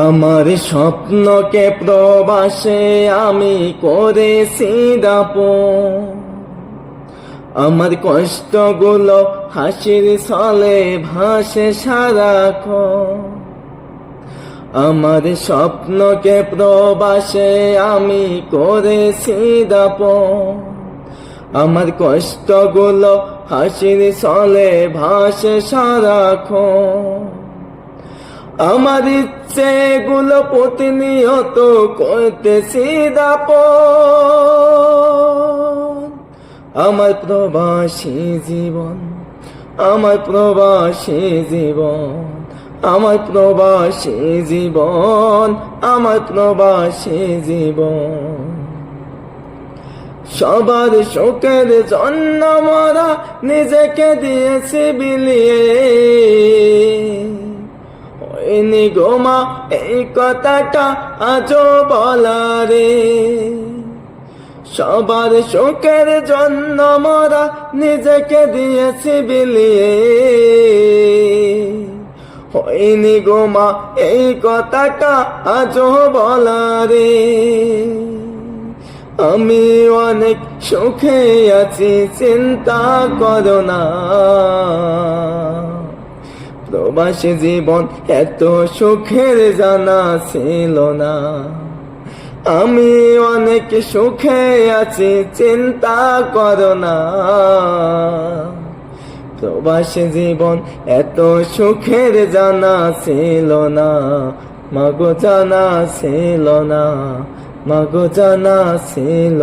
আমার স্বপ্নকে প্রবাসে আমি করেছি দাপন, আমার কষ্টগুলো হাসির ছলে ভাসে সারাক্ষণ। আমার স্বপ্নকে প্রবাসে আমি করেছি দাপন, আমার কষ্টগুলো হাসির ছলে ভাসে সারাক্ষণ। আমার ইচ্ছেগুলো প্রতিনিয়ত করতেছি দাপন। আমার প্রবাসী জীবন, আমার প্রবাসী জীবন, আমার প্রবাসী জীবন, আমার প্রবাসী জীবন। সবার সুখের জন্য মোরা নিজেকে দিয়েছি বিলিয়ে, হয়নি গোমা এই কথাটা আজও বলা রে। সবার সুখের জন্য মোরা নিজেকে দিয়েছি বিলিয়ে, হয়নি গোমা এই কথাটা আজও বলা রে। আমি অনেক সুখে আছি, চিন্তা করো না, প্রবাসী জীবন এত সুখের জানা ছিল না। আমি অনেক সুখে আছি, চিন্তা করো না, প্রবাসী জীবন এত সুখের জানা ছিল না। মাগো জানা ছিল না, মাগো জানা ছিল।